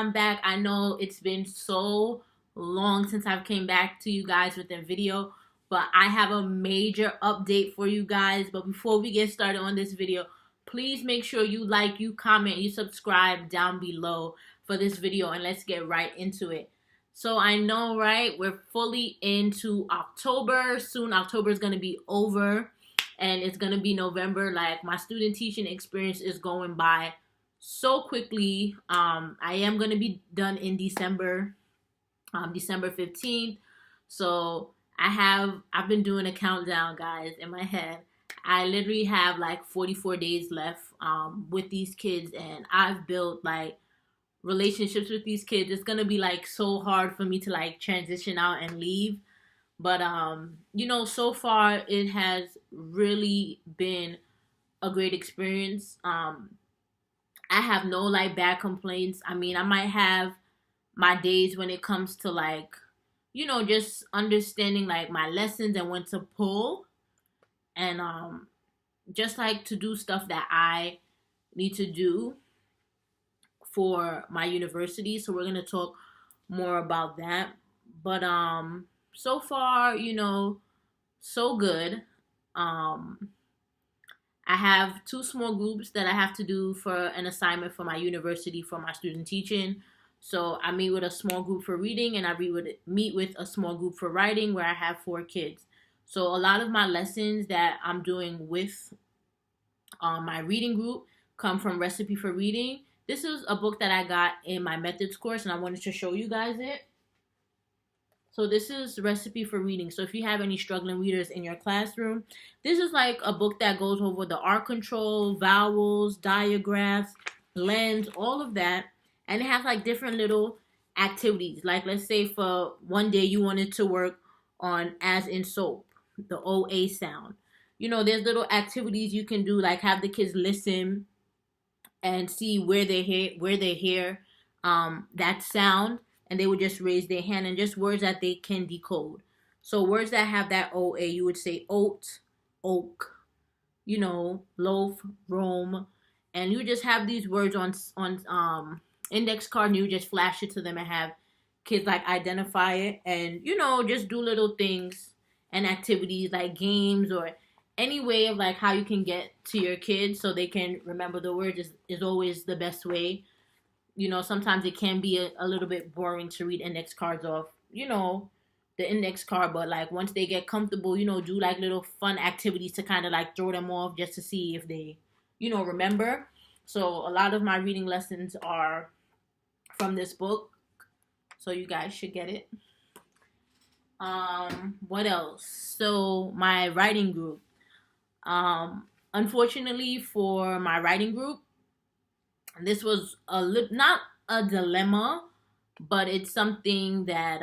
I'm back. I know it's been so long since I've came back to you guys with a video, but I have a major update for you guys. But before we get started on this video, please make sure you like, you comment, you subscribe down below for this video, and let's get right into it. So I know, right? We're fully into October. Soon October is going to be over and it's going to be November. Like, my student teaching experience is going by so quickly. I am going to be done in December, December 15th. So I've been doing a countdown, guys, in my head. I literally have like 44 days left with these kids, and I've built like relationships with these kids. It's gonna be like so hard for me to like transition out and leave. But so far it has really been a great experience. I have no like bad complaints. I mean, I might have my days when it comes to like, just understanding like my lessons and when to pull, and just like to do stuff that I need to do for my university. So we're gonna talk more about that. But so far, so good. I have two small groups that I have to do for an assignment for my university for my student teaching. So I meet with a small group for reading, and I meet with a small group for writing, where I have 4 kids. So a lot of my lessons that I'm doing with my reading group come from Recipe for Reading. This is a book that I got in my methods course, and I wanted to show you guys it. So this is Recipe for Reading. So if you have any struggling readers in your classroom, this is like a book that goes over the R control, vowels, diagraphs, blends, all of that. And it has like different little activities. Like, let's say for one day you wanted to work on as in soap, the OA sound. There's little activities you can do, like have the kids listen and see where they hear that sound, and they would just raise their hand, and just words that they can decode. So words that have that OA, you would say oat, oak, loaf, roam, and you just have these words on index card, and you just flash it to them and have kids like identify it, and just do little things and activities like games or any way of like how you can get to your kids so they can remember the words is always the best way. Sometimes it can be a little bit boring to read index cards off, the index card, but like once they get comfortable, do like little fun activities to kind of like throw them off just to see if they, remember. So a lot of my reading lessons are from this book, so you guys should get it. What else? So my writing group. Unfortunately for my writing group, this was not a dilemma, but it's something that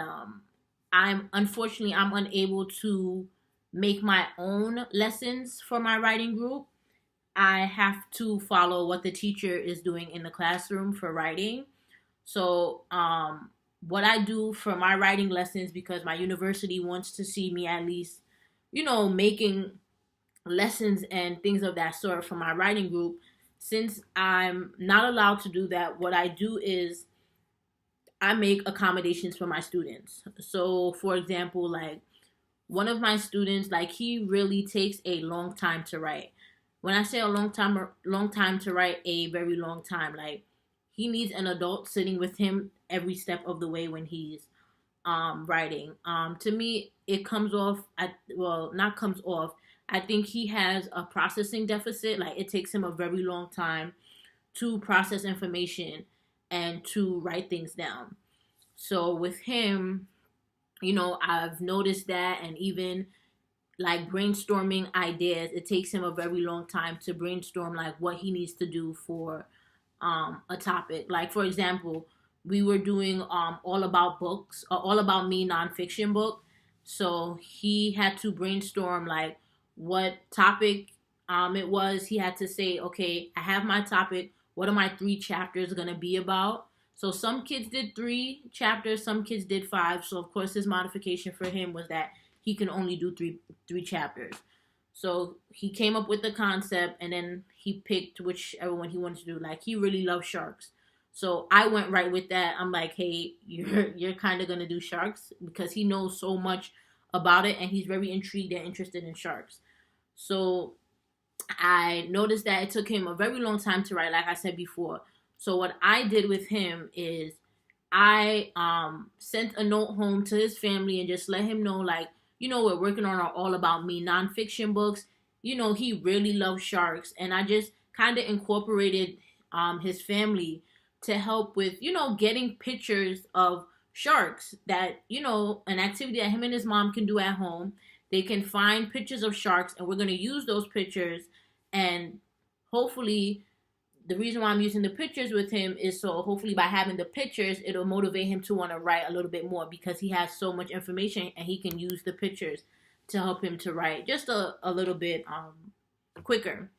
I'm unable to make my own lessons for my writing group. I have to follow what the teacher is doing in the classroom for writing. So what I do for my writing lessons, because my university wants to see me at least, making lessons and things of that sort for my writing group. Since I'm not allowed to do that, what I do is I make accommodations for my students. So for example, like one of my students, like he really takes a long time to write. When I say a long time to write, a very long time. Like, he needs an adult sitting with him every step of the way when he's writing. To me, it comes off not comes off. I think he has a processing deficit. Like, it takes him a very long time to process information and to write things down. So with him, I've noticed that, and even like brainstorming ideas, it takes him a very long time to brainstorm like what he needs to do for a topic. Like, for example, we were doing all about books, all about me nonfiction book. So he had to brainstorm like what topic it was. He had to say, okay, I have my topic. What are my 3 chapters going to be about? So some kids did 3 chapters, some kids did 5. So of course his modification for him was that he can only do three chapters. So he came up with the concept, and then he picked whichever one he wanted to do. Like, he really loves sharks. So I went right with that. I'm like, hey, you're kind of gonna do sharks because he knows so much about it and he's very intrigued and interested in sharks. So I noticed that it took him a very long time to write, like I said before. So what I did with him is I sent a note home to his family and just let him know, like, we're working on our All About Me nonfiction books. He really loves sharks, and I just kind of incorporated his family to help with getting pictures of sharks that an activity that him and his mom can do at home. They can find pictures of sharks, and we're going to use those pictures, and hopefully the reason why I'm using the pictures with him is so hopefully by having the pictures, it'll motivate him to want to write a little bit more because he has so much information and he can use the pictures to help him to write just a little bit quicker.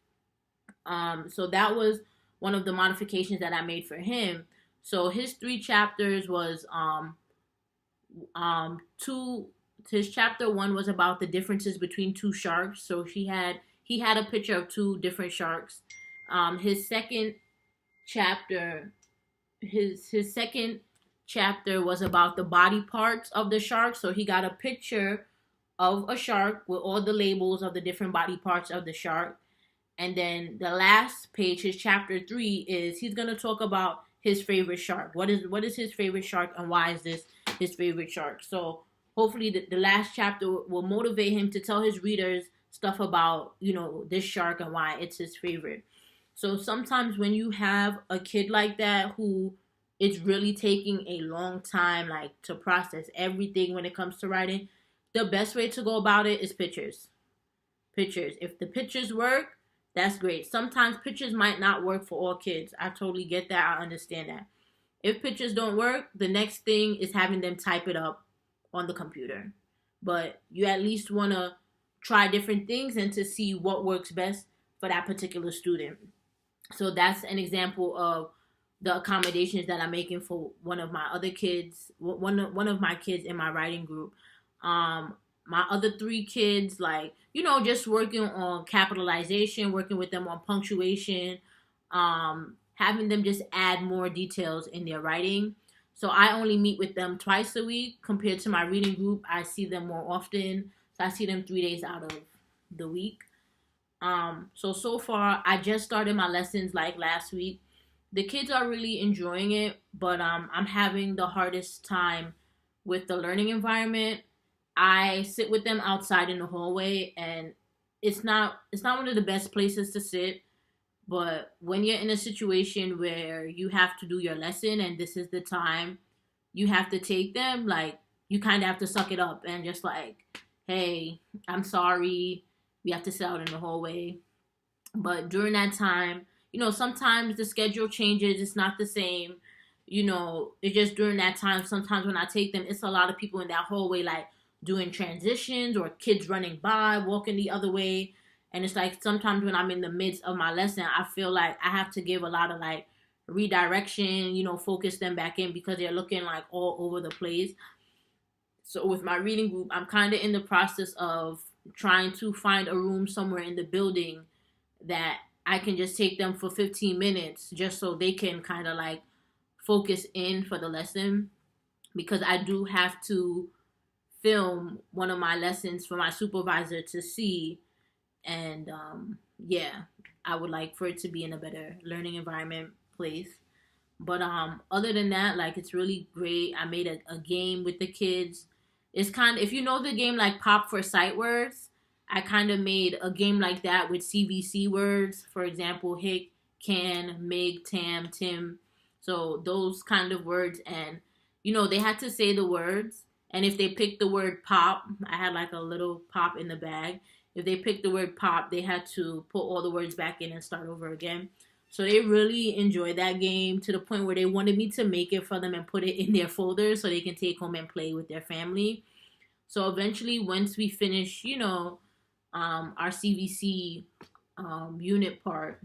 So that was one of the modifications that I made for him. So his 3 chapters was two. His chapter 1 was about the differences between two sharks. So he had a picture of 2 different sharks. His second chapter his second chapter was about the body parts of the shark. So he got a picture of a shark with all the labels of the different body parts of the shark. And then the last page, his chapter 3, is he's gonna talk about his favorite shark. What is his favorite shark and why is this his favorite shark? So hopefully the last chapter will motivate him to tell his readers stuff about this shark and why it's his favorite. So sometimes when you have a kid like that who is really taking a long time like to process everything when it comes to writing, the best way to go about it is pictures. Pictures. If the pictures work, that's great. Sometimes pictures might not work for all kids. I totally get that. I understand that. If pictures don't work, the next thing is having them type it up on the computer. But you at least want to try different things and to see what works best for that particular student. So that's an example of the accommodations that I'm making for one of my other kids, one of my kids in my writing group. My other 3 kids, like just working on capitalization, working with them on punctuation, having them just add more details in their writing. So I only meet with them twice a week compared to my reading group. I see them more often. So I see them 3 days out of the week. So far I just started my lessons like last week. The kids are really enjoying it, but I'm having the hardest time with the learning environment. I sit with them outside in the hallway, and it's not one of the best places to sit. But when you're in a situation where you have to do your lesson and this is the time you have to take them, like you kind of have to suck it up and just like, hey, I'm sorry, we have to sit out in the hallway. But during that time, sometimes the schedule changes. It's not the same. It's just during that time. Sometimes when I take them, it's a lot of people in that hallway, like doing transitions or kids running by, walking the other way. And it's like sometimes when I'm in the midst of my lesson, I feel like I have to give a lot of like redirection, focus them back in because they're looking like all over the place. So with my reading group, I'm kind of in the process of trying to find a room somewhere in the building that I can just take them for 15 minutes just so they can kind of like focus in for the lesson, because I do have to film one of my lessons for my supervisor to see. And yeah, I would like for it to be in a better learning environment place. But other than that, like it's really great. I made a game with the kids. It's kind of, if you know the game like Pop for Sight Words, I kind of made a game like that with CVC words. For example, hick, can, mig, tam, tim. So those kind of words, and they had to say the words. And if they picked the word pop, I had like a little pop in the bag. If they picked the word pop, they had to put all the words back in and start over again. So they really enjoyed that game to the point where they wanted me to make it for them and put it in their folder so they can take home and play with their family. So eventually, once we finish, our CVC unit part,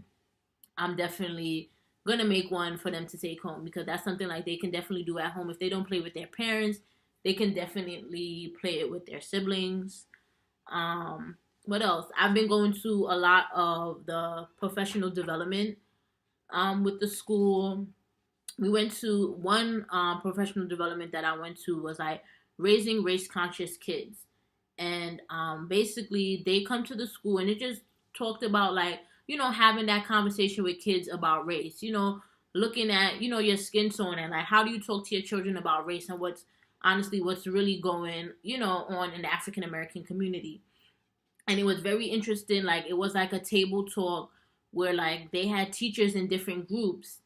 I'm definitely gonna make one for them to take home, because that's something like they can definitely do at home. If they don't play with their parents, they can definitely play it with their siblings. What else? I've been going to a lot of the professional development with the school. we went to one professional development that I went to was like raising race conscious kids, and basically they come to the school and it just talked about like having that conversation with kids about race, looking at your skin tone and like how do you talk to your children about race and what's really going on in the African American community. And it was very interesting. Like it was like a table talk where like they had teachers in different groups,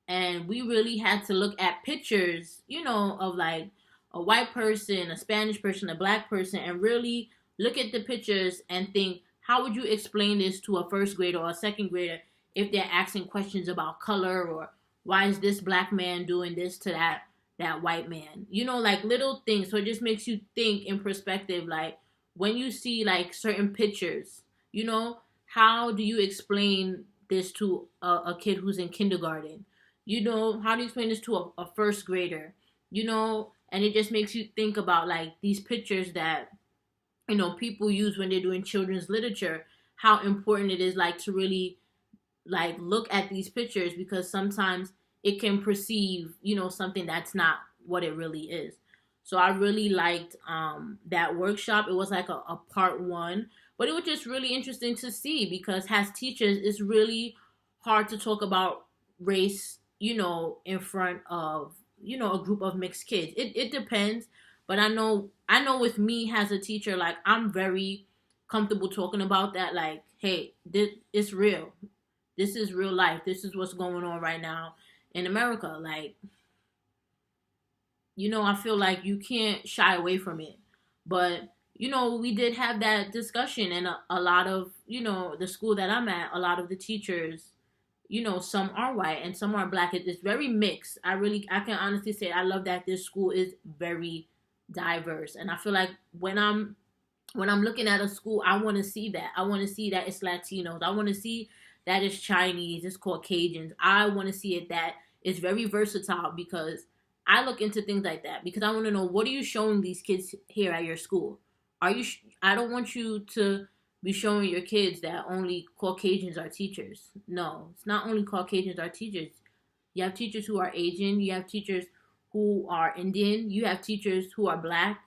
and we really had to look at pictures, of like a white person, a Spanish person, a black person, and really look at the pictures and think, how would you explain this to a first grader or a second grader if they're asking questions about color, or why is this black man doing this to that white man? Like little things. So it just makes you think in perspective, like when you see like certain pictures, how do you explain this to a kid who's in kindergarten? How do you explain this to a first grader? And it just makes you think about like these pictures that people use when they're doing children's literature, how important it is like to really like look at these pictures, because sometimes it can perceive something that's not what it really is. So I really liked that workshop. It was like a part one, but it was just really interesting to see, because as teachers it's really hard to talk about race in front of a group of mixed kids. It depends, but I know with me as a teacher, like I'm very comfortable talking about that. Like, hey, this is real. This is real life. This is what's going on right now in America. Like, I feel like you can't shy away from it. But we did have that discussion, and a lot of the school that I'm at, a lot of the teachers, some are white and some are black. It's very mixed. I can honestly say I love that this school is very diverse, and I feel like when I'm looking at a school, I want to see that. I want to see that it's Latinos. I want to see that it's Chinese, it's Caucasians. I want to see it that it's very versatile, because I look into things like that because I want to know, what are you showing these kids here at your school? I don't want you to be showing your kids that only Caucasians are teachers. No, it's not only Caucasians are teachers. You have teachers who are Asian. You have teachers who are Indian. You have teachers who are black.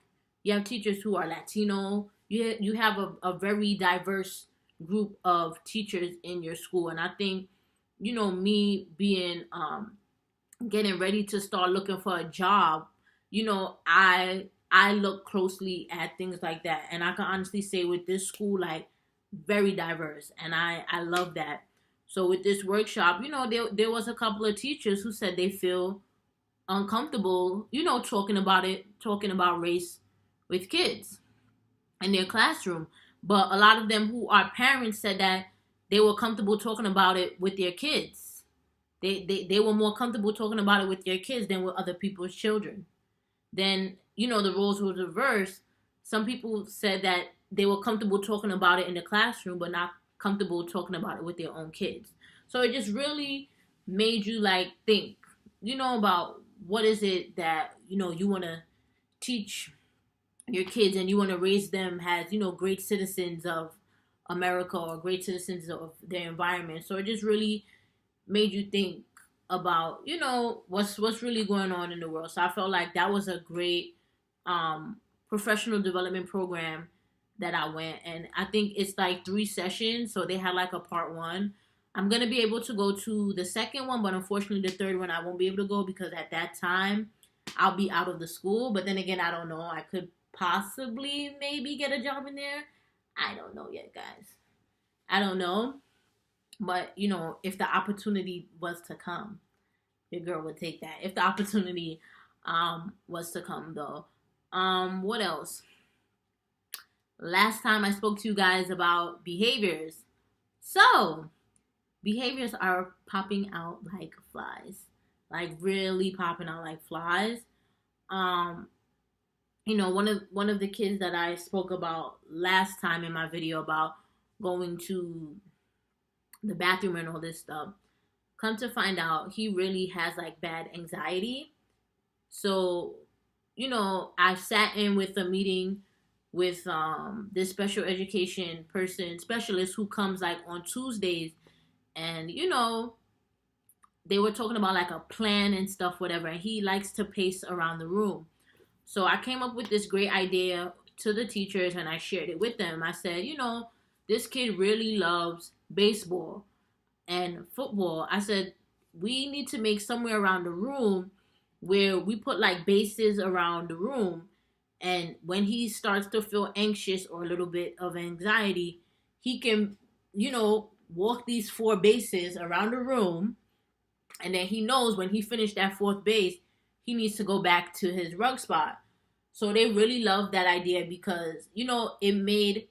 You have teachers who are Latino. You have a very diverse group of teachers in your school. And I think, me being getting ready to start looking for a job, I look closely at things like that. And I can honestly say with this school, like very diverse. And I love that. So with this workshop, there was a couple of teachers who said they feel uncomfortable, talking about race with kids in their classroom. But a lot of them who are parents said that they were comfortable talking about it with their kids. They were more comfortable talking about it with their kids than with other people's children. Then, the roles were reversed. Some people said that they were comfortable talking about it in the classroom, but not comfortable talking about it with their own kids. So it just really made you like think, about what is it that, you want to teach your kids, and you want to raise them as, great citizens of America or great citizens of their environment. So it just really made you think about, what's really going on in the world. So I felt like that was a great professional development program that I went. And I think it's like 3 sessions. So they had like a part one. I'm going to be able to go to the second one, but unfortunately the third one I won't be able to go, because at that time I'll be out of the school. But then again, I don't know. I could possibly maybe get a job in there. I don't know yet, guys. I don't know. But, if the opportunity was to come, your girl would take that. If the opportunity was to come, though. What else? Last time I spoke to you guys about behaviors. So, behaviors are popping out like flies. Like, really popping out like flies. One of the kids that I spoke about last time in my video about going to the bathroom and all this stuff, come to find out he really has like bad anxiety. So, I sat in with a meeting with this special education specialist who comes like on Tuesdays, and they were talking about like a plan and stuff, whatever. And he likes to pace around the room. So I came up with this great idea to the teachers and I shared it with them. I said, this kid really loves baseball and football. I said, we need to make somewhere around the room where we put like bases around the room. And when he starts to feel anxious or a little bit of anxiety, he can, walk these 4 bases around the room. And then he knows when he finished that 4th base, he needs to go back to his rug spot. So they really loved that idea because, it made,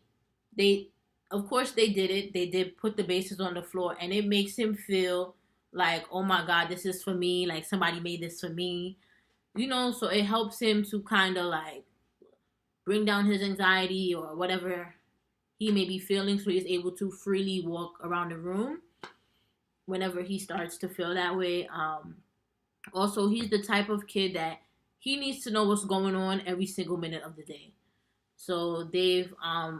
of course they did it. They did put the bases on the floor and it makes him feel like, oh my God, this is for me. Like somebody made this for me, so it helps him to kind of like bring down his anxiety or whatever he may be feeling, so he's able to freely walk around the room whenever he starts to feel that way. Also, he's the type of kid that he needs to know what's going on every single minute of the day. So they've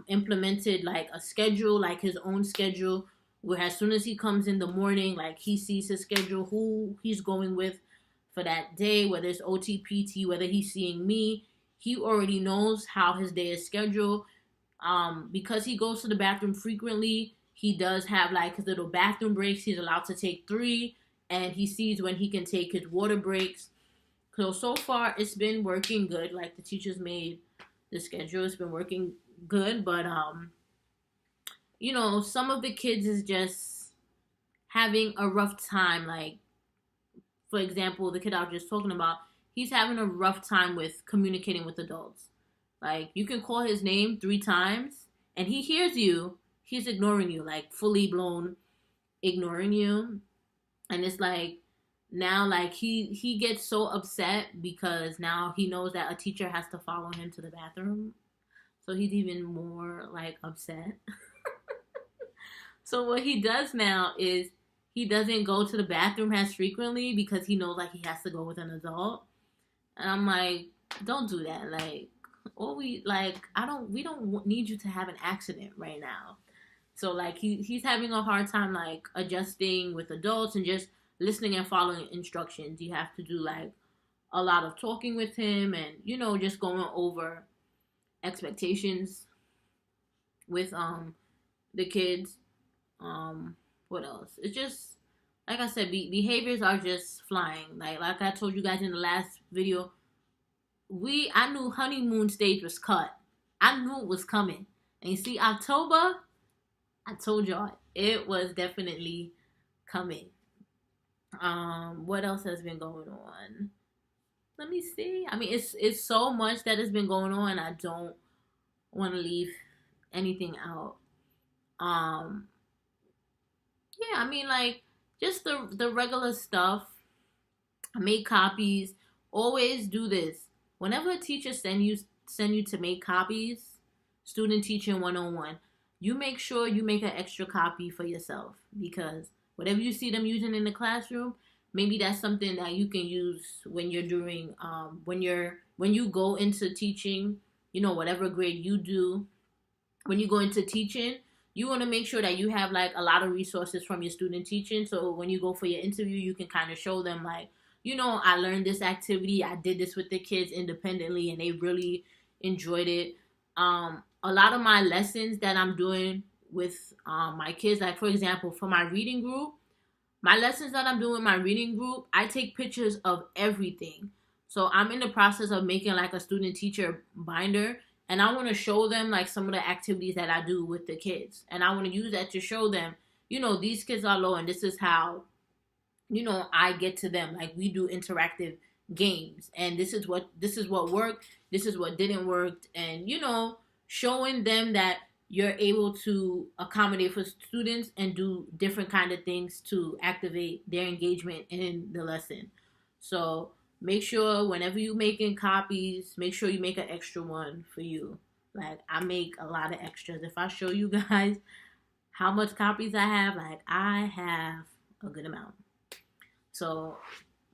implemented like a schedule, like his own schedule, where as soon as he comes in the morning, like he sees his schedule, who he's going with for that day, whether it's OTPT, whether he's seeing me, he already knows how his day is scheduled. Because he goes to the bathroom frequently, he does have like his little bathroom breaks. He's allowed to take 3, and he sees when he can take his water breaks. So far it's been working good. Like the teachers made the schedule, it's been working good. But some of the kids is just having a rough time. Like, for example, the kid I was just talking about, he's having a rough time with communicating with adults. Like, you can call his name 3 times, and he hears you. He's ignoring you, like, fully blown ignoring you. And it's like, now, like, he gets so upset because now he knows that a teacher has to follow him to the bathroom. So he's even more, like, upset. So what he does now is he doesn't go to the bathroom as frequently because he knows, like, he has to go with an adult. And I'm like, don't do that. Like, we don't need you to have an accident right now. So like he's having a hard time like adjusting with adults and just listening and following instructions. You have to do like a lot of talking with him and just going over expectations with the kids. What else? It's just like I said, behaviors are just flying. Like I told you guys in the last video, I knew honeymoon stage was cut. I knew it was coming. And you see, October, I told y'all, it was definitely coming. What else has been going on? Let me see. I mean, it's so much that has been going on. I don't want to leave anything out. Yeah, I mean, like, just the regular stuff. Make copies. Always do this. Whenever a teacher send you to make copies, student teaching 101, you make sure you make an extra copy for yourself, because whatever you see them using in the classroom, maybe that's something that you can use when you're doing when you go into teaching, whatever grade you do. When you go into teaching, you want to make sure that you have like a lot of resources from your student teaching, so when you go for your interview, you can kind of show them like, I learned this activity. I did this with the kids independently, and they really enjoyed it. A lot of my lessons that I'm doing with my kids, like, for example, for my reading group, my lessons that I'm doing with my reading group, I take pictures of everything. So I'm in the process of making, like, a student-teacher binder, and I want to show them, like, some of the activities that I do with the kids. And I want to use that to show them, these kids are low, and this is how I get to them. Like, we do interactive games, and this is what worked, this is what didn't work, and showing them that you're able to accommodate for students and do different kind of things to activate their engagement in the lesson. So make sure whenever you making copies, make sure you make an extra one for you. Like, I make a lot of extras. If I show you guys how much copies I have, like, I have a good amount. So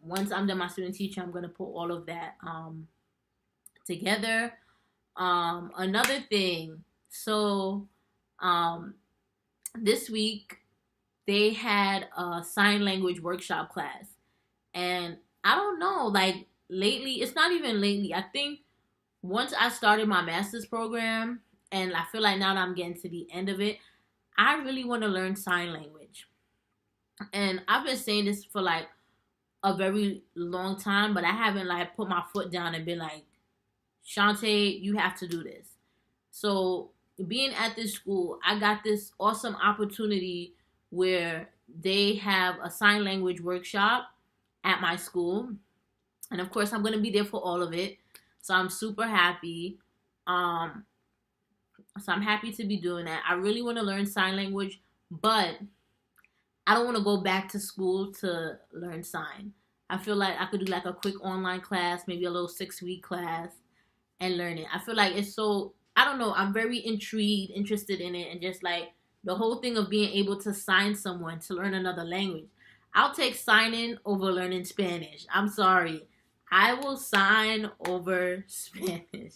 once I'm done my student teaching, I'm going to put all of that together. Another thing, so this week they had a sign language workshop class. And I don't know, like lately, it's not even lately. I think once I started my master's program, and I feel like now that I'm getting to the end of it, I really want to learn sign language. And I've been saying this for like a very long time, but I haven't like put my foot down and been like, Shantae, you have to do this. So being at this school, I got this awesome opportunity where they have a sign language workshop at my school. And of course I'm gonna be there for all of it. So I'm super happy. Um so I'm happy to be doing that. I really want to learn sign language, but I don't want to go back to school to learn sign. I feel like I could do like a quick online class, maybe a little 6 week class, and learn it. I feel like it's so, I don't know, I'm very intrigued, interested in it, and just like the whole thing of being able to sign someone to learn another language. I'll take signing over learning Spanish. I'm sorry. I will sign over Spanish.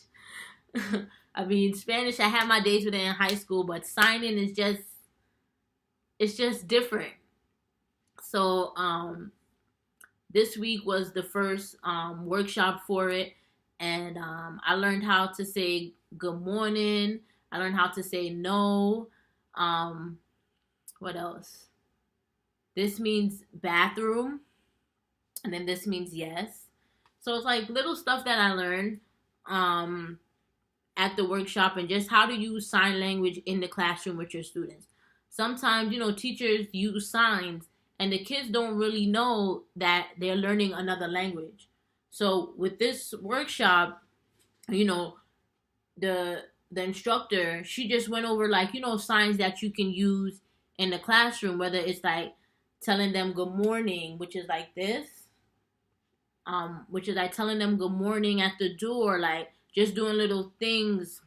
I mean, Spanish, I had my days with it in high school, but signing is just, it's just different. So, this week was the first workshop for it, and I learned how to say good morning. I learned how to say no. Um, what else? This means bathroom, and then this means yes. So it's like little stuff that I learned um, at the workshop, and just how to use sign language in the classroom with your students. Sometimes, teachers use signs and the kids don't really know that they're learning another language. So with this workshop, you know, the the instructor, she just went over like, signs that you can use in the classroom, whether it's like telling them good morning, which is like this, which is like telling them good morning at the door, like just doing little things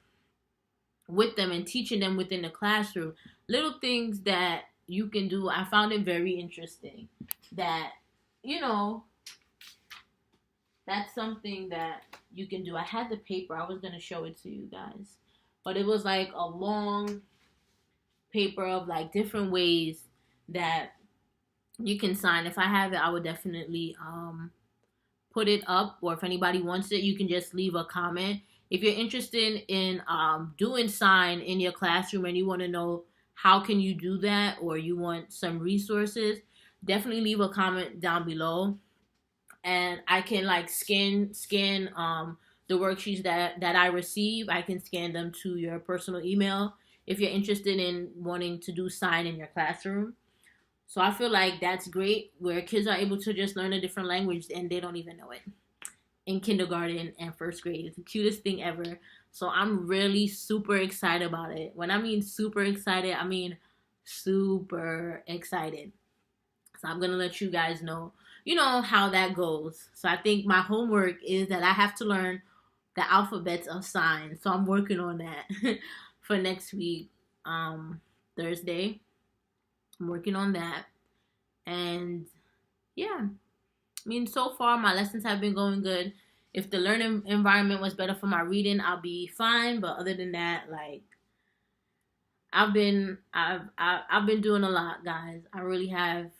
with them and teaching them within the classroom. Little things that you can do. I found it very interesting that, you know, that's something that you can do. I had the paper. I was going to show it to you guys. But it was like a long paper of like different ways that you can sign. If I have it, I would definitely put it up, or if anybody wants it, you can just leave a comment. If you're interested in doing sign in your classroom and you want to know how can you do that, or you want some resources, definitely leave a comment down below, and I can like scan the worksheets that I receive. I can scan them to your personal email if you're interested in wanting to do sign in your classroom. So I feel like that's great, where kids are able to just learn a different language and they don't even know it in kindergarten and first grade. It's the cutest thing ever. So I'm really super excited about it. When I mean super excited, I mean super excited. So I'm going to let you guys know, how that goes. So I think my homework is that I have to learn the alphabets of signs. So I'm working on that for next week, Thursday. I'm working on that. And yeah, I mean, so far my lessons have been going good. If the learning environment was better for my reading, I'll be fine. But other than that, like I've been doing a lot, guys. I really have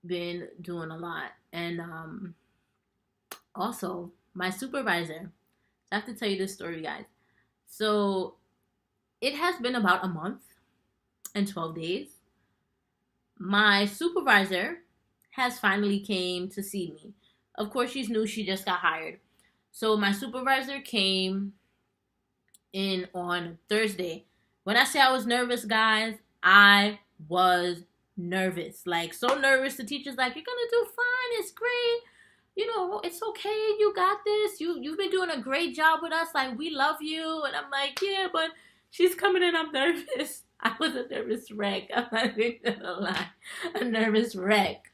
been doing a lot. And also my supervisor. I have to tell you this story, guys. So it has been about a month and 12 days. My supervisor has finally came to see me. Of course, she's new. She just got hired. So my supervisor came in on Thursday. When I say I was nervous, guys, I was nervous. Like, so nervous. The teacher's like, you're going to do fine. It's great. It's okay. You got this. You've been doing a great job with us. Like, we love you. And I'm like, yeah, but she's coming in. I'm nervous. I was a nervous wreck. I'm not even gonna lie. A nervous wreck.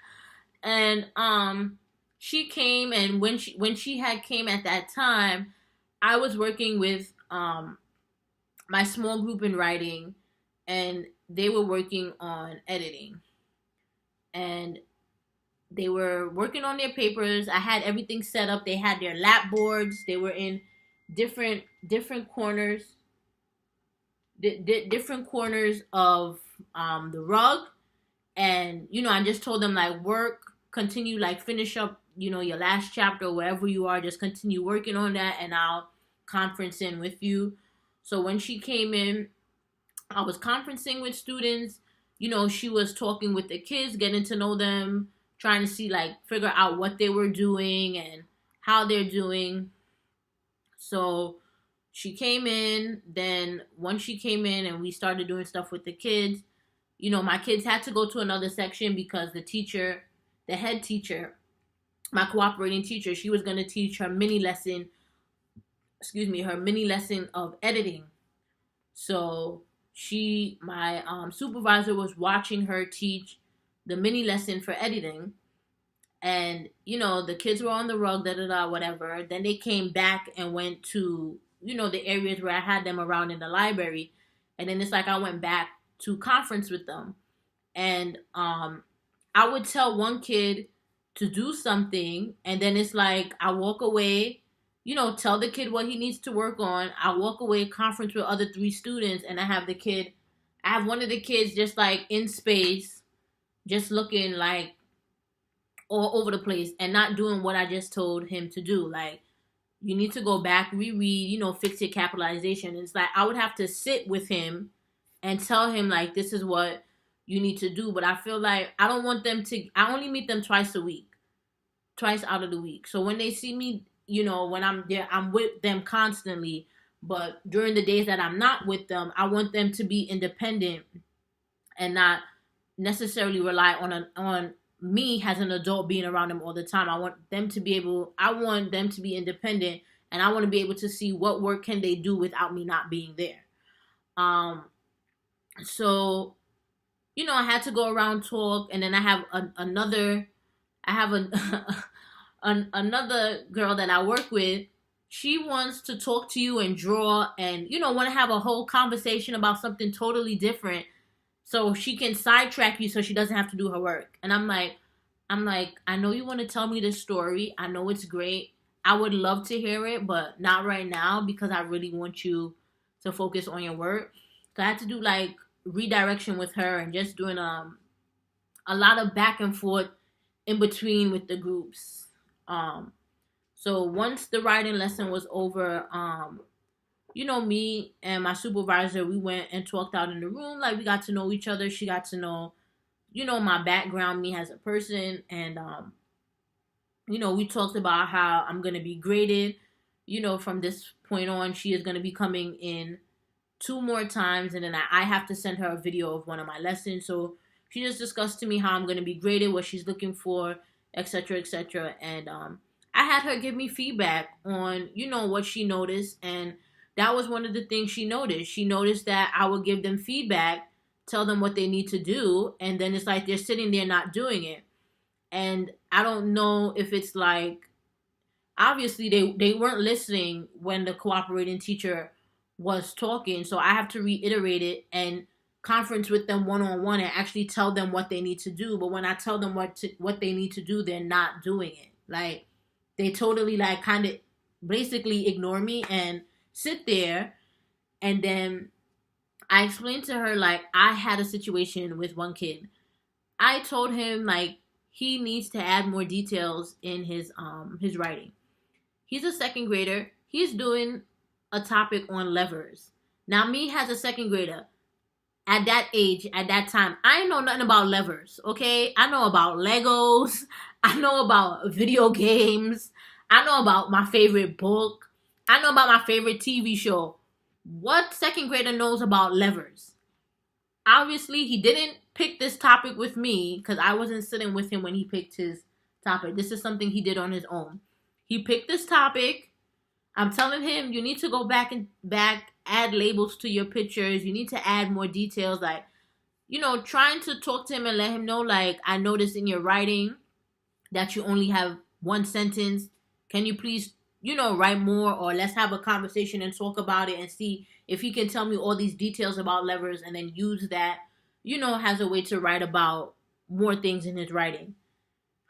And she came, and when she had came at that time, I was working with my small group in writing, and they were working on editing. And they were working on their papers. I had everything set up. They had their lap boards. They were in different corners, different corners of the rug, And, I just told them, like, work, continue, like, finish up, your last chapter, wherever you are, just continue working on that, and I'll conference in with you. So when she came in, I was conferencing with students. She was talking with the kids, getting to know them, trying to see, like, figure out what they were doing and how they're doing. So she came in. Then once she came in and we started doing stuff with the kids, my kids had to go to another section because the head teacher, my cooperating teacher, she was going to teach her mini lesson, her mini lesson of editing. So my supervisor was watching her teach the mini lesson for editing. And, the kids were on the rug, da da da, whatever. Then they came back and went to, the areas where I had them around in the library. And then it's like I went back to conference with them. And I would tell one kid to do something, and then it's like I walk away, tell the kid what he needs to work on. I walk away, conference with other 3 students, and I have one of the kids just like in space, just looking like all over the place and not doing what I just told him to do. Like, you need to go back, reread, fix your capitalization. It's like I would have to sit with him and tell him, like, this is what you need to do. But I feel like I don't want them to, I only meet them twice out of the week. So when they see me, when I'm there, I'm with them constantly. But during the days that I'm not with them, I want them to be independent and not necessarily rely on me as an adult being around them all the time. I want them to be independent, and I want to be able to see what work can they do without me not being there. So, I had to go around talk, and then I have another girl that I work with. She wants to talk to you and draw and, want to have a whole conversation about something totally different so she can sidetrack you so she doesn't have to do her work. And I'm like, I know you want to tell me this story. I know it's great. I would love to hear it, but not right now because I really want you to focus on your work. So I had to do like redirection with her and just doing a lot of back and forth in between with the groups. So once the writing lesson was over, me and my supervisor, we went and talked out in the room. Like, we got to know each other. She got to know, my background, me as a person. And, we talked about how I'm going to be graded. From this point on, she is going to be coming in 2 more times. And then I have to send her a video of one of my lessons. So she just discussed to me how I'm going to be graded, what she's looking for, etc., etc. And I had her give me feedback on, what she noticed. And that was one of the things she noticed. She noticed that I would give them feedback, tell them what they need to do, and then it's like they're sitting there not doing it. And I don't know if it's like, obviously they weren't listening when the cooperating teacher was talking, so I have to reiterate it and conference with them one-on-one and actually tell them what they need to do. But when I tell them what they need to do, they're not doing it. Like, they totally like kind of basically ignore me and sit there. And then I explained to her, like, I had a situation with one kid. I told him, like, he needs to add more details in his writing. He's a 2nd grader. He's doing a topic on levers. Now, me as a 2nd grader, at that age, at that time, I ain't know nothing about levers, okay? I know about Legos. I know about video games. I know about my favorite book. I know about my favorite TV show. What 2nd grader knows about levers? Obviously, he didn't pick this topic with me because I wasn't sitting with him when he picked his topic. This is something he did on his own. He picked this topic. I'm telling him, you need to go back, add labels to your pictures. You need to add more details. Like, trying to talk to him and let him know, like, I noticed in your writing that you only have 1 sentence. Can you please, write more, or let's have a conversation and talk about it and see if he can tell me all these details about levers and then use that, as a way to write about more things in his writing.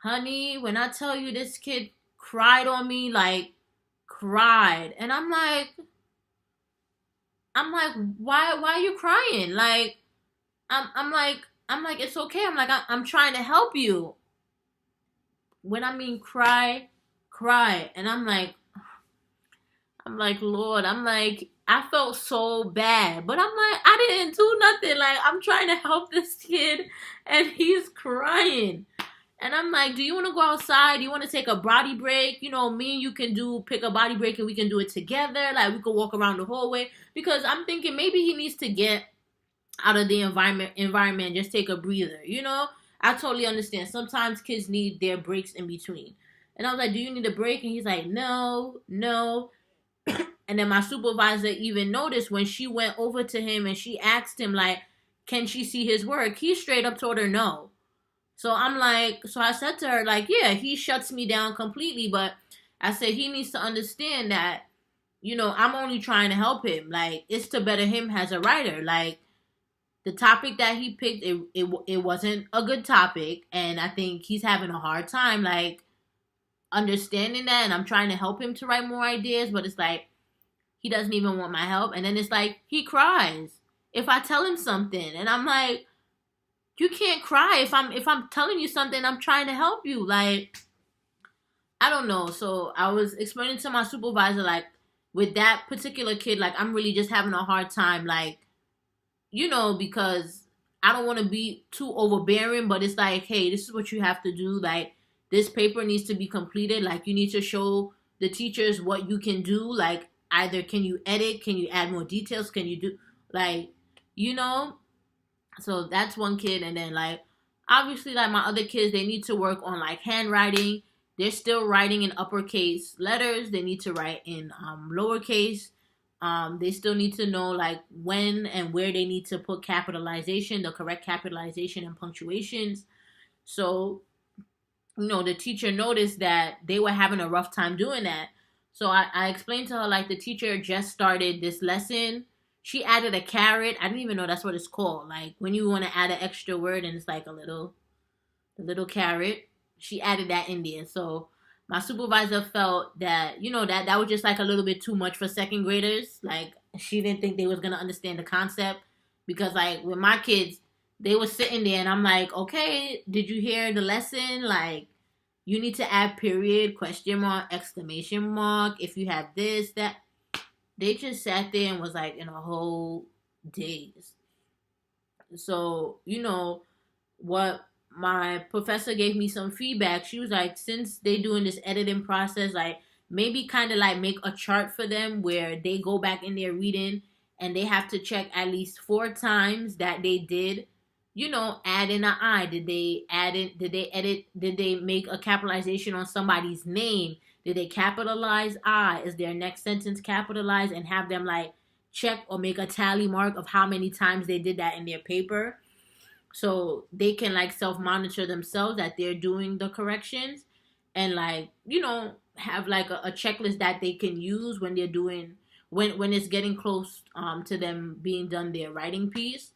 Honey, when I tell you this kid cried on me, like, cried. And I'm like, why are you crying? Like, I'm like, I'm like, it's okay. I'm like, I'm trying to help you. When I mean cry, cry. And I'm like, Lord, I'm like, I felt so bad. But I'm like, I didn't do nothing. Like, I'm trying to help this kid and he's crying. And I'm like, do you want to go outside? Do you want to take a body break? You know, me and you can pick a body break and we can do it together. Like, we could walk around the hallway. Because I'm thinking maybe he needs to get out of the environment, just take a breather, you know? I totally understand. Sometimes kids need their breaks in between. And I was like, do you need a break? And he's like, no, no. And then my supervisor even noticed when she went over to him and she asked him, like, can she see his work? He straight up told her no. So I'm like, so I said to her, like, yeah, he shuts me down completely. But I said, he needs to understand that, you know, I'm only trying to help him. Like, it's to better him as a writer. Like, the topic that he picked, it wasn't a good topic. And I think he's having a hard time, like, understanding that. And I'm trying to help him to write more ideas. But it's like, he doesn't even want my help. And then it's like, he cries if I tell him something. And I'm like, you can't cry if I'm telling you something. I'm trying to help you. Like, I don't know. So I was explaining to my supervisor, like, with that particular kid, like, I'm really just having a hard time, like, you know, because I don't want to be too overbearing, but it's like, hey, this is what you have to do. Like, this paper needs to be completed. Like, you need to show the teachers what you can do. Like, either can you edit, can you add more details, can you do, like, you know? So that's one kid. And then, like, obviously, like, my other kids, they need to work on, like, handwriting. They're still writing in uppercase letters. They need to write in lowercase. They still need to know, like, when and where they need to put capitalization, the correct capitalization and punctuations. So, you know, the teacher noticed that they were having a rough time doing that. So I explained to her, like, the teacher just started this lesson. She added a caret. I didn't even know that's what it's called. Like, when you want to add an extra word and it's like a little caret. She added that in there. So my supervisor felt that, you know, that was just like a little bit too much for second graders. Like, she didn't think they was gonna understand the concept. Because, like, with my kids, they were sitting there and I'm like, okay, did you hear the lesson? Like, you need to add period, question mark, exclamation mark, if you have this, that. They just sat there and was like in a whole daze. So, you know, what my professor gave me some feedback. She was like, since they doing this editing process, like, maybe kind of like make a chart for them where they go back in their reading and they have to check at least 4 times that they did, you know, add in an I. Did they add in, did they edit, did they make a capitalization on somebody's name? Did they capitalize I? Is their next sentence capitalized? And have them, like, check or make a tally mark of how many times they did that in their paper, so they can, like, self monitor themselves that they're doing the corrections, and, like, you know, have like a checklist that they can use when they're doing, when it's getting close to them being done their writing piece.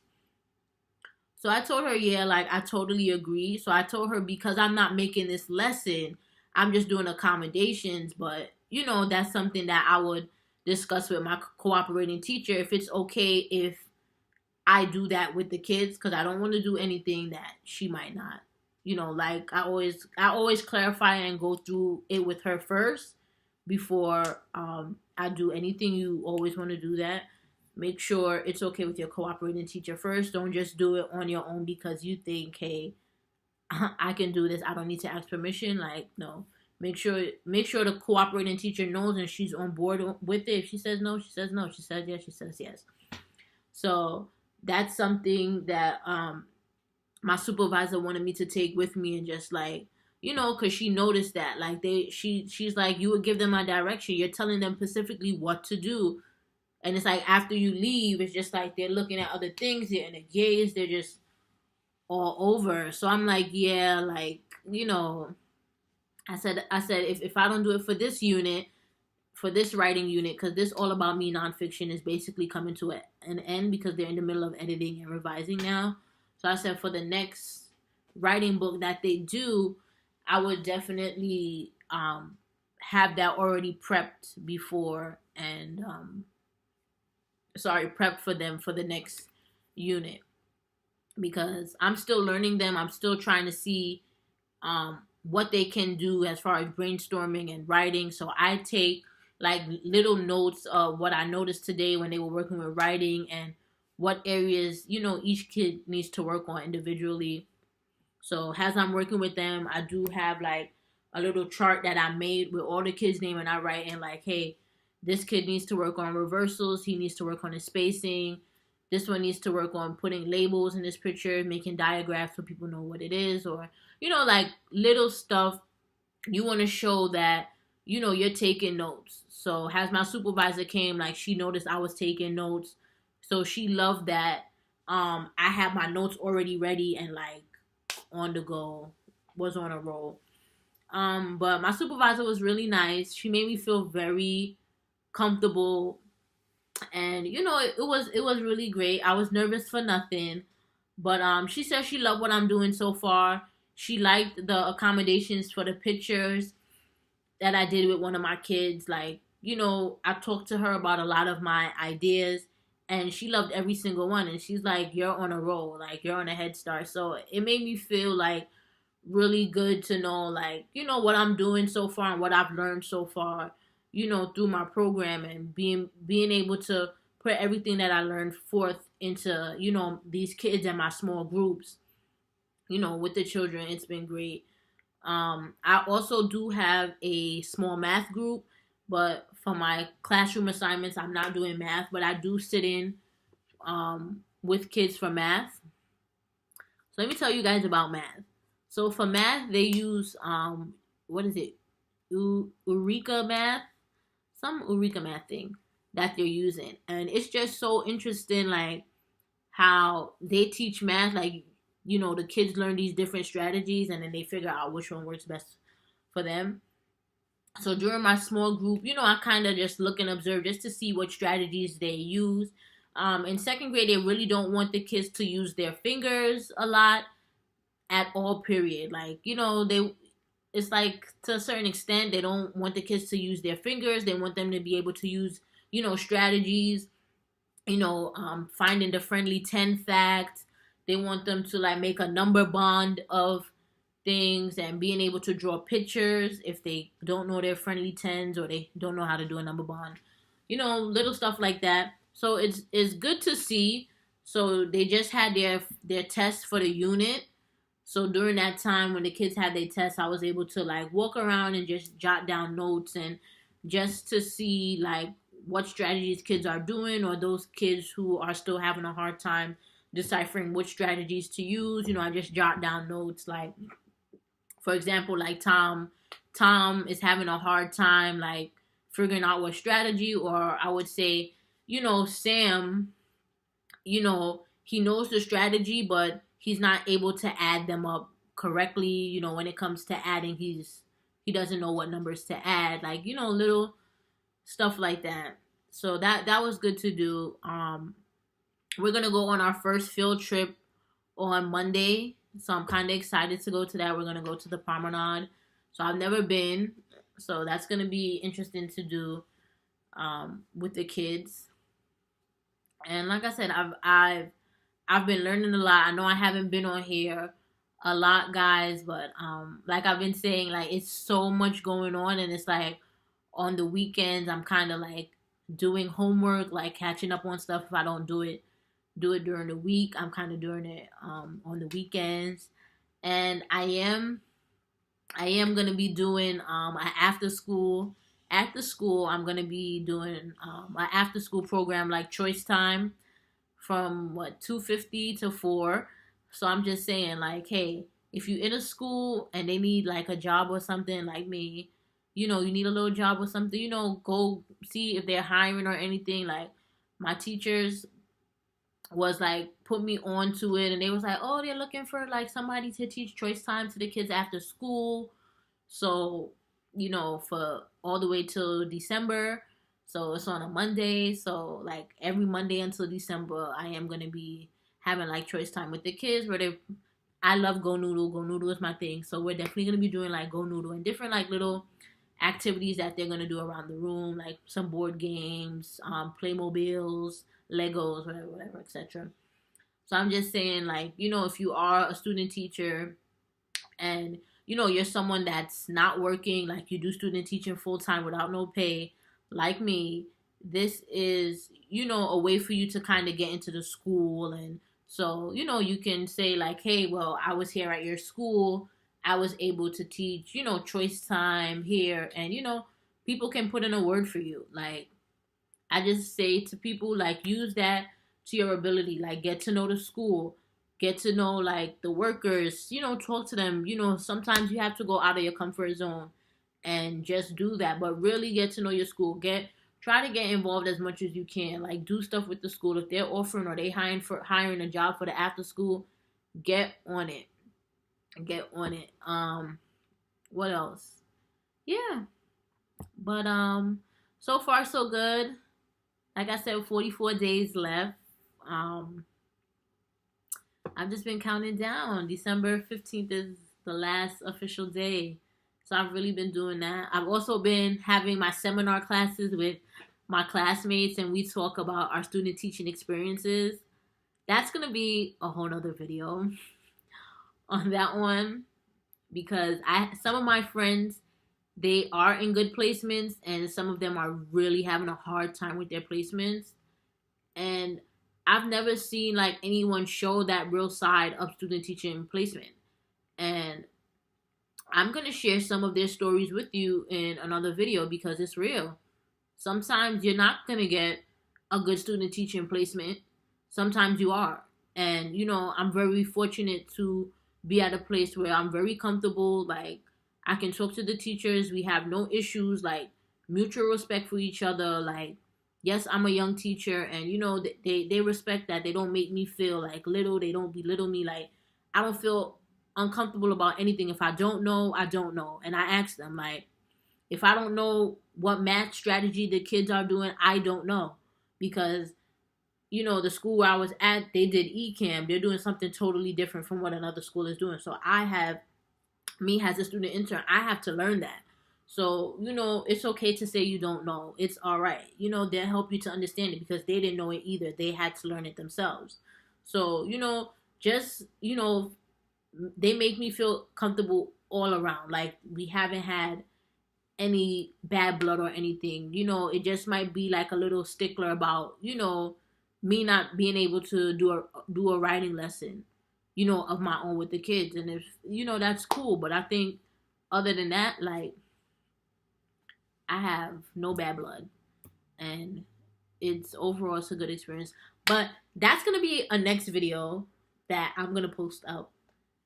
So I told her, yeah, like, I totally agree. So I told her, because I'm not making this lesson, I'm just doing accommodations. But, you know, that's something that I would discuss with my cooperating teacher, if it's okay if I do that with the kids, because I don't want to do anything that she might not. You know, like, I always clarify and go through it with her first before I do anything. You always want to do that. Make sure it's okay with your cooperating teacher first. Don't just do it on your own because you think, hey, I can do this. I don't need to ask permission. Like, no. Make sure the cooperating teacher knows and she's on board with it. If she says no, she says no. She says yes, she says yes. So that's something that my supervisor wanted me to take with me, and just, like, you know, because she noticed that, like, she's like, you would give them a direction, you're telling them specifically what to do, and it's like after you leave, it's just like they're looking at other things, they're in a gaze, they're just all over. So I'm like, yeah, like, you know, I said if I don't do it for this unit, for this writing unit, because this All About Me nonfiction is basically coming to an end because they're in the middle of editing and revising now. So I said for the next writing book that they do, I would definitely have that already prepped before, and prepped for them for the next unit. because I'm still learning them. I'm still trying to see what they can do as far as brainstorming and writing. So I take like little notes of what I noticed today when they were working with writing, and what areas, each kid needs to work on individually. So as I'm working with them, I do have like a little chart that I made with all the kids' name, and I write in like, hey, this kid needs to work on reversals. He needs to work on his spacing. This one needs to work on putting labels in this picture, making diagraphs so people know what it is, or like little stuff. You want to show that you're taking notes. So as my supervisor came, like she noticed I was taking notes, so she loved that. I had my notes already ready and like on the go, was on a roll. But my supervisor was really nice. She made me feel very comfortable, and it was really great. I was nervous for nothing, but she said she loved what I'm doing so far. She liked the accommodations for the pictures that I did with one of my kids. Like, I talked to her about a lot of my ideas, and she loved every single one. And she's like, "You're on a roll. Like, you're on a head start." So it made me feel like really good to know, like, what I'm doing so far and what I've learned so far, through my program, and being able to put everything that I learned forth into, these kids and my small groups, with the children. It's been great. I also do have a small math group, but for my classroom assignments, I'm not doing math, but I do sit in with kids for math. So let me tell you guys about math. So for math, they use what is it? Eureka math, some Eureka math thing that they're using, and it's just so interesting, like how they teach math. Like, the kids learn these different strategies, and then they figure out which one works best for them. So during my small group, I kind of just look and observe just to see what strategies they use. In second grade, they really don't want the kids to use their fingers a lot at all, period. Like, it's like to a certain extent, they don't want the kids to use their fingers. They want them to be able to use, strategies, finding the friendly 10 fact. They want them to like make a number bond of things, and being able to draw pictures if they don't know their friendly tens, or they don't know how to do a number bond, little stuff like that. So it's good to see. So they just had their test for the unit. So during that time when the kids had their tests, I was able to like walk around and just jot down notes, and just to see like what strategies kids are doing, or those kids who are still having a hard time deciphering which strategies to use. I just jot down notes, like, for example, like Tom is having a hard time like figuring out what strategy, or I would say, Sam, he knows the strategy, but he's not able to add them up correctly. When it comes to adding, he doesn't know what numbers to add, like, little stuff like that. So that was good to do. We're gonna go on our first field trip on Monday, so I'm kind of excited to go to that. We're gonna go to the promenade. So I've never been, so that's gonna be interesting to do with the kids. And like I said, I've been learning a lot. I know I haven't been on here a lot, guys, but like I've been saying, like it's so much going on, and it's like on the weekends I'm kind of like doing homework, like catching up on stuff if I don't do it during the week. I'm kind of doing it on the weekends, and I am gonna be doing an after school. After school, I'm gonna be doing an after school program like Choice Time from what 2:50 to 4. So I'm just saying, like, hey, if you're in a school and they need like a job or something, like me, you need a little job or something, go see if they're hiring or anything. Like my teachers was like put me on to it, and they was like, oh, they're looking for like somebody to teach Choice Time to the kids after school. So for all the way till December. So it's on a Monday. So like every Monday until December, I am gonna be having like Choice Time with the kids. I love Go Noodle. Go Noodle is my thing. So we're definitely gonna be doing like Go Noodle and different like little activities that they're gonna do around the room, like some board games, Playmobiles, Legos, whatever, etc. So I'm just saying, like, if you are a student teacher and you're someone that's not working, like you do student teaching full time without no pay, like me, this is a way for you to kind of get into the school. And so you can say like, hey, well, I was here at your school, I was able to teach choice time here, and people can put in a word for you. Like, I just say to people, like, use that to your ability. Like, get to know the school, get to know, like, the workers, talk to them. Sometimes you have to go out of your comfort zone and just do that. But really get to know your school. Try to get involved as much as you can. Like, do stuff with the school. If they're offering or they hiring a job for the after school, get on it. Get on it. What else? Yeah. But so far so good. Like I said, 44 days left. I've just been counting down. December 15th is the last official day. So I've really been doing that. I've also been having my seminar classes with my classmates, and we talk about our student teaching experiences. That's going to be a whole nother video on that one, because some of my friends, they are in good placements, and some of them are really having a hard time with their placements. And I've never seen like anyone show that real side of student teaching placement. And I'm going to share some of their stories with you in another video because it's real. Sometimes you're not going to get a good student teaching placement. Sometimes you are. And, I'm very fortunate to be at a place where I'm very comfortable. Like, I can talk to the teachers. We have no issues, like mutual respect for each other. Like, yes, I'm a young teacher, and they respect that. They don't make me feel like little. They don't belittle me. Like, I don't feel uncomfortable about anything. If I don't know, I don't know. And I ask them, like, if I don't know what math strategy the kids are doing, I don't know. Because, the school where I was at, they did eCam. They're doing something totally different from what another school is doing. So me as a student intern, I have to learn that. So, it's okay to say you don't know. It's all right. They'll help you to understand it because they didn't know it either. They had to learn it themselves. So, they make me feel comfortable all around. Like, we haven't had any bad blood or anything. It just might be like a little stickler about, me not being able to do a writing lesson, of my own with the kids. And if, that's cool. But I think other than that, like, I have no bad blood. And it's a good experience. But that's going to be a next video that I'm going to post up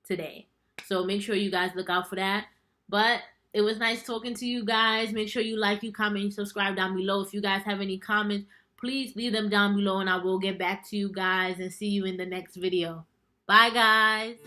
today. So make sure you guys look out for that. But it was nice talking to you guys. Make sure you like, you comment, and subscribe down below. If you guys have any comments, please leave them down below and I will get back to you guys and see you in the next video. Bye, guys.